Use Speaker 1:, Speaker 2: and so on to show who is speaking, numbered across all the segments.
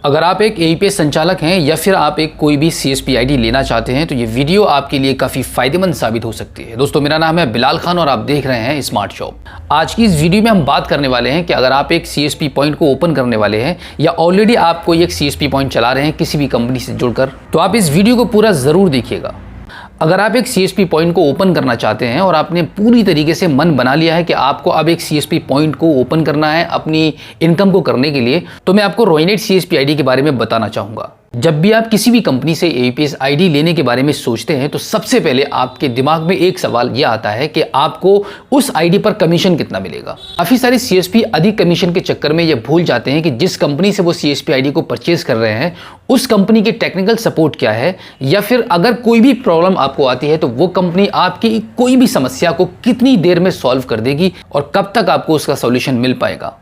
Speaker 1: अगर आप एक एईपीएस संचालक हैं या फिर आप एक कोई भी सीएसपी आईडी लेना चाहते हैं तो ये वीडियो आपके लिए काफ़ी फायदेमंद साबित हो सकती है। दोस्तों, मेरा नाम है बिलाल खान और आप देख रहे हैं स्मार्ट शॉप। आज की इस वीडियो में हम बात करने वाले हैं कि अगर आप एक सीएसपी पॉइंट को ओपन करने वाले हैं या ऑलरेडी आप कोई एक सीएसपी पॉइंट चला रहे हैं किसी भी कंपनी से जुड़कर, तो आप इस वीडियो को पूरा ज़रूर देखिएगा। अगर आप एक सीएसपी पॉइंट को ओपन करना चाहते हैं और आपने पूरी तरीके से मन बना लिया है कि आपको अब एक सीएसपी पॉइंट को ओपन करना है अपनी इनकम को करने के लिए, तो मैं आपको रोइनेट सीएसपी आईडी के बारे में बताना चाहूँगा। जब भी आप किसी भी कंपनी से एईपीएस आईडी लेने के बारे में सोचते हैं तो सबसे पहले आपके दिमाग में एक सवाल यह आता है कि आपको उस आईडी पर कमीशन कितना मिलेगा। काफ़ी सारे सीएसपी अधिक कमीशन के चक्कर में ये भूल जाते हैं कि जिस कंपनी से वो सीएसपी आईडी को परचेज कर रहे हैं उस कंपनी के टेक्निकल सपोर्ट क्या है, या फिर अगर कोई भी प्रॉब्लम आपको आती है तो वो कंपनी आपकी कोई भी समस्या को कितनी देर में सॉल्व कर देगी और कब तक आपको उसका सॉल्यूशन मिल पाएगा।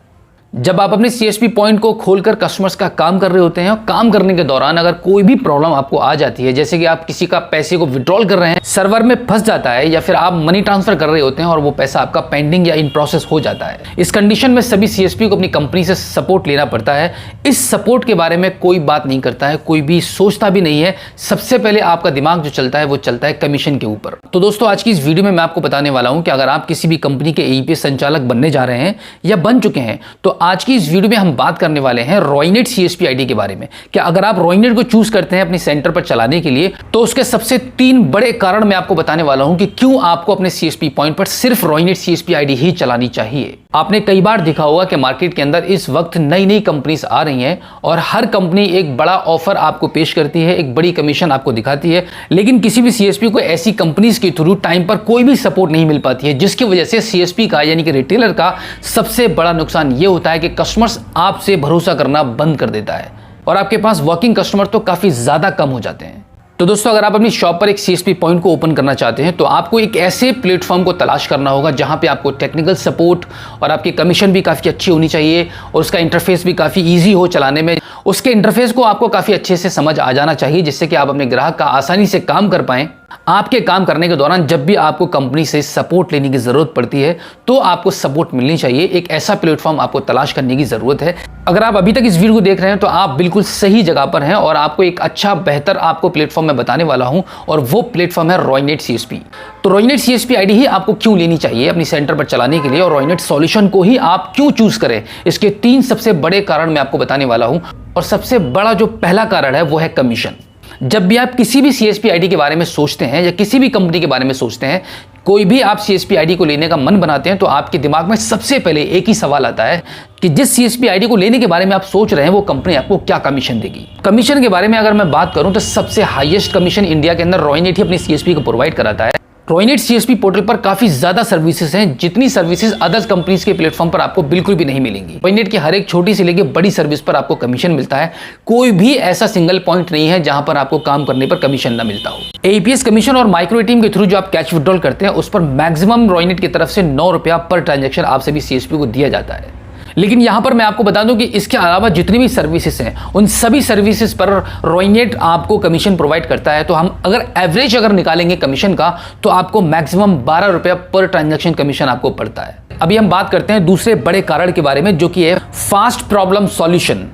Speaker 1: जब आप अपने सीएसपी पॉइंट को खोलकर कस्टमर्स का काम कर रहे होते हैं और काम करने के दौरान अगर कोई भी प्रॉब्लम आपको आ जाती है, जैसे कि आप किसी का पैसे को विड्रॉल कर रहे हैं, सर्वर में फंस जाता है, या फिर आप मनी ट्रांसफर कर रहे होते हैं और वो पैसा आपका पेंडिंग या इन प्रोसेस हो जाता है, इस कंडीशन में सभी सीएसपी को अपनी कंपनी से सपोर्ट लेना पड़ता है। इस सपोर्ट के बारे में कोई बात नहीं करता है, कोई भी सोचता भी नहीं है। सबसे पहले आपका दिमाग जो चलता है वो चलता है कमीशन के ऊपर। तो दोस्तों, आज की इस वीडियो में मैं आपको बताने वाला हूं कि अगर आप किसी भी कंपनी के एईपीएस संचालक बनने जा रहे हैं या बन चुके हैं, तो आज की इस वीडियो में हम बात करने वाले हैं रोइनेट सीएसपी आईडी के बारे में। कि अगर आप रोइनेट को चूज करते हैं अपने सेंटर पर चलाने के लिए, तो उसके सबसे 3 बड़े कारण मैं आपको बताने वाला हूं कि क्यों आपको अपने सीएसपी पॉइंट पर सिर्फ रोइनेट सीएसपी आईडी ही चलानी चाहिए। आपने कई बार देखा होगा कि मार्केट के अंदर इस वक्त नई नई कंपनीज आ रही हैं और हर कंपनी एक बड़ा ऑफर आपको पेश करती है, एक बड़ी कमीशन आपको दिखाती है, लेकिन किसी भी सीएसपी को ऐसी कंपनीज के थ्रू टाइम पर कोई भी सपोर्ट नहीं मिल पाती है, जिसकी वजह से सीएसपी का यानी कि रिटेलर का सबसे बड़ा नुकसान यह होता है कि कस्टमर्स आपसे भरोसा करना बंद कर देता है और आपके पास वर्किंग कस्टमर तो काफी ज्यादा कम हो जाते हैं। तो दोस्तों, अगर आप अपनी शॉप पर एक सीएसपी पॉइंट को ओपन करना चाहते हैं तो आपको एक ऐसे प्लेटफॉर्म को तलाश करना होगा जहां पे आपको टेक्निकल सपोर्ट और आपकी कमीशन भी काफ़ी अच्छी होनी चाहिए और उसका इंटरफेस भी काफ़ी इजी हो चलाने में। उसके इंटरफेस को आपको काफ़ी अच्छे से समझ आ जाना चाहिए, जिससे कि आप अपने ग्राहक का आसानी से काम कर पाएं। आपके काम करने के दौरान जब भी आपको कंपनी से सपोर्ट लेने की ज़रूरत पड़ती है तो आपको सपोर्ट मिलनी चाहिए। एक ऐसा प्लेटफॉर्म आपको तलाश करने की ज़रूरत है। अगर आप अभी तक इस वीडियो को देख रहे हैं तो आप बिल्कुल सही जगह पर हैं और आपको एक अच्छा बेहतर आपको प्लेटफॉर्म मैं बताने वाला हूं और वो प्लेटफॉर्म है रोइनेट सीएसपी। तो रोइनेट सीएसपी आईडी ही आपको क्यों लेनी चाहिए अपनी सेंटर पर चलाने के लिए और रोइनेट सॉल्यूशन को ही आप क्यों चूज करें, इसके 3 सबसे बड़े कारण मैं आपको बताने वाला हूं। और सबसे बड़ा जो पहला कारण है वो है कमीशन। जब भी आप किसी भी सीएसपी आईडी के बारे में सोचते हैं या किसी भी कंपनी के बारे में सोचते हैं, कोई भी आप सीएसपी आईडी को लेने का मन बनाते हैं, तो आपके दिमाग में सबसे पहले एक ही सवाल आता है कि जिस सीएसपी आईडी को लेने के बारे में आप सोच रहे हैं वो कंपनी आपको क्या कमीशन देगी। कमीशन के बारे में अगर मैं बात करूं तो सबसे हाईएस्ट कमीशन इंडिया के अंदर रोइनेट ही अपनी सीएसपी को प्रोवाइड कराता है। रोइनेट सीएसपी पोर्टल पर काफी ज्यादा सर्विसेज हैं, जितनी सर्विसेज अदर कंपनीज के प्लेटफॉर्म पर आपको बिल्कुल भी नहीं मिलेंगी। रोइनेट की हर एक छोटी से लेकर बड़ी सर्विस पर आपको कमीशन मिलता है। कोई भी ऐसा सिंगल पॉइंट नहीं है जहां पर आपको काम करने पर कमीशन ना मिलता हो। एईपीएस कमीशन और माइक्रो एटीएम के थ्रू जो आप कैश विड्रॉल करते हैं उस पर मैक्सिमम रोइनेट की तरफ से 9 रुपया पर ट्रांजेक्शन आप सभी सीएसपी को दिया जाता है। लेकिन यहां पर मैं आपको बता दूं कि इसके अलावा जितनी भी सर्विसेज हैं उन सभी सर्विसेज पर रोइनेट आपको कमीशन प्रोवाइड करता है। तो हम अगर एवरेज निकालेंगे कमीशन का तो आपको मैक्सिमम 12 रुपया पर ट्रांजैक्शन कमीशन आपको पड़ता है। अभी हम बात करते हैं दूसरे बड़े कारण के बारे में, जो कि है फास्ट प्रॉब्लम सॉल्यूशन।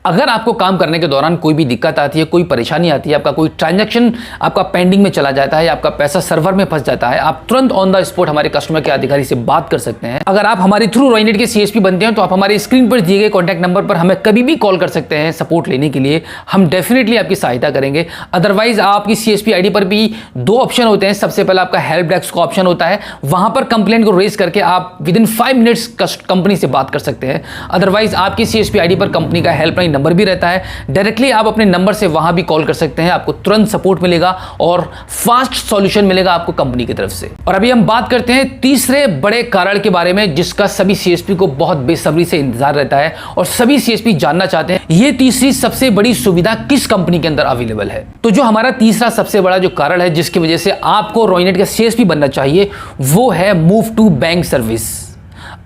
Speaker 1: अगर आपको काम करने के दौरान कोई भी दिक्कत आती है, कोई परेशानी आती है, आपका कोई ट्रांजैक्शन आपका पेंडिंग में चला जाता है या आपका पैसा सर्वर में फंस जाता है, आप तुरंत ऑन द स्पॉट हमारे कस्टमर के अधिकारी से बात कर सकते हैं। अगर आप हमारे थ्रू रोइनेट के सीएसपी बनते हैं तो आप हमारे स्क्रीन पर दिए गए कॉन्टैक्ट नंबर पर हमें कभी भी कॉल कर सकते हैं सपोर्ट लेने के लिए। हम डेफिनेटली आपकी सहायता करेंगे। अदरवाइज आपकी सीएसपी आईडी पर भी 2 ऑप्शन होते हैं। सबसे पहले आपका हेल्प डेस्क का ऑप्शन होता है, वहां पर कंप्लेंट को रेज करके आप विदिन 5 मिनट्स कंपनी से बात कर सकते हैं। अदरवाइज आपकी सीएसपी आईडी पर कंपनी का हेल्पलाइन नंबर भी रहता है। डायरेक्टली आप अपने नंबर से वहां भी कॉल कर सकते हैं, आपको तुरंत सपोर्ट मिलेगा और फास्ट सॉल्यूशन मिलेगा आपको कंपनी की तरफ से। और अभी हम बात करते हैं तीसरे बड़े कारण के बारे में, जिसका सभी सीएसपी को बहुत बेसब्री से इंतजार रहता है और सभी सीएसपी जानना चाहते हैं ये तीसरी सबसे बड़ी सुविधा किस कंपनी के अंदर अवेलेबल है। तो जो हमारा तीसरा सबसे बड़ा जो कारण है जिसकी वजह से आपको रोइनेट का सीएसपी बनना चाहिए वो है मूव टू बैंक सर्विस।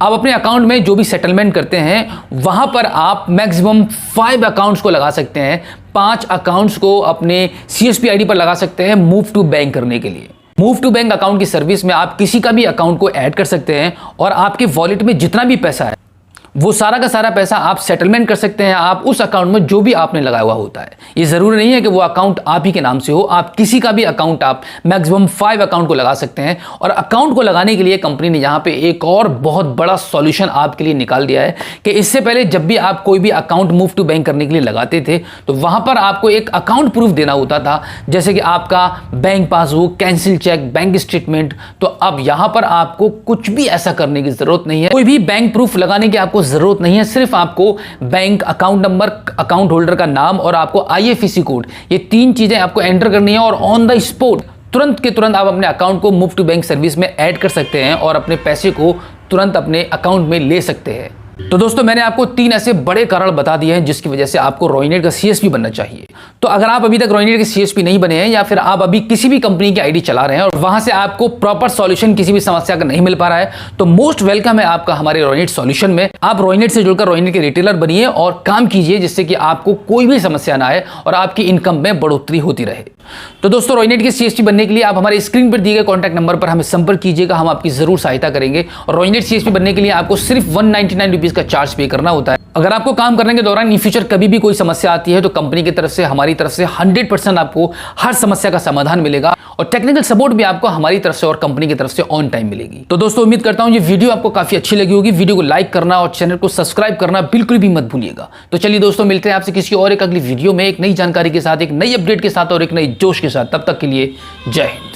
Speaker 1: आप अपने अकाउंट में जो भी सेटलमेंट करते हैं वहां पर आप मैक्सिमम 5 अकाउंट्स को लगा सकते हैं। 5 अकाउंट्स को अपने सीएसपी आईडी पर लगा सकते हैं मूव टू बैंक करने के लिए। मूव टू बैंक अकाउंट की सर्विस में आप किसी का भी अकाउंट को ऐड कर सकते हैं और आपके वॉलेट में जितना भी पैसा है वो सारा का सारा पैसा आप सेटलमेंट कर सकते हैं आप उस अकाउंट में जो भी आपने लगाया हुआ होता है। ये जरूरी नहीं है कि वो अकाउंट आप ही के नाम से हो, आप किसी का भी अकाउंट, आप मैक्सिमम 5 अकाउंट को लगा सकते हैं। और अकाउंट को लगाने के लिए कंपनी ने यहाँ पे एक और बहुत बड़ा सॉल्यूशन आपके लिए निकाल दिया है कि इससे पहले जब भी आप कोई भी अकाउंट मूव टू बैंक करने के लिए लगाते थे तो वहां पर आपको एक अकाउंट प्रूफ देना होता था, जैसे कि आपका bank passbook, cancel cheque, bank statement. तो अब यहां पर आपको कुछ भी ऐसा करने की जरूरत नहीं है, कोई भी बैंक प्रूफ लगाने की आपको जरूरत नहीं है। सिर्फ आपको bank account number, account holder का नाम और आपको IFSC कोड, ये 3 चीजें आपको एंटर करनी है और ऑन द स्पॉट तुरंत के तुरंत आप अपने अकाउंट को मूव टू बैंक सर्विस में ऐड कर सकते हैं और अपने पैसे को तुरंत अपने अकाउंट में ले सकते हैं। तो दोस्तों मैंने आपको 3 ऐसे बड़े कारण बता दिए हैं जिसकी वजह से आपको रॉयनेट का CSP बनना चाहिए। तो अगर आप अभी तक रॉयनेट के CSP नहीं बने हैं या फिर आप अभी किसी भी कंपनी की आईडी चला रहे हैं और वहां से आपको प्रॉपर सॉल्यूशन किसी भी समस्या का नहीं मिल पा रहा है, तो मोस्ट वेलकम है आपका हमारे रॉयनेट सॉल्यूशन में। आप रॉयनेट से जुड़कर रॉयनेट के रिटेलर बनिए और काम कीजिए जिससे कि आपको कोई भी समस्या ना आए और आपकी इनकम में बढ़ोतरी होती रहे। तो दोस्तों रॉयनेट के CSP बनने के लिए आप हमारे स्क्रीन पर दिए गए कॉन्टैक्ट नंबर पर हमें संपर्क कीजिएगा, हम आपकी जरूर सहायता करेंगे। और रॉयनेट CSP बनने के लिए आपको सिर्फ 199 रुपीज का चार्ज पे करना होता है। अगर आपको काम करने के दौरान इन फ्यूचर कभी भी कोई समस्या आती है तो कंपनी की तरफ से, हमारी तरफ से 100% आपको हर समस्या का समाधान मिलेगा और टेक्निकल सपोर्ट भी आपको हमारी तरफ से और कंपनी की तरफ से ऑन टाइम मिलेगी। तो दोस्तों उम्मीद करता हूं ये वीडियो आपको काफी अच्छी लगी होगी। वीडियो को लाइक करना और चैनल को सब्सक्राइब करना बिल्कुल भी मत भूलिएगा। तो चलिए दोस्तों मिलते हैं आपसे किसी और एक अगली वीडियो में एक नई जानकारी के साथ, एक नई अपडेट के साथ और एक नई जोश के साथ। तब तक के लिए जय हिंद।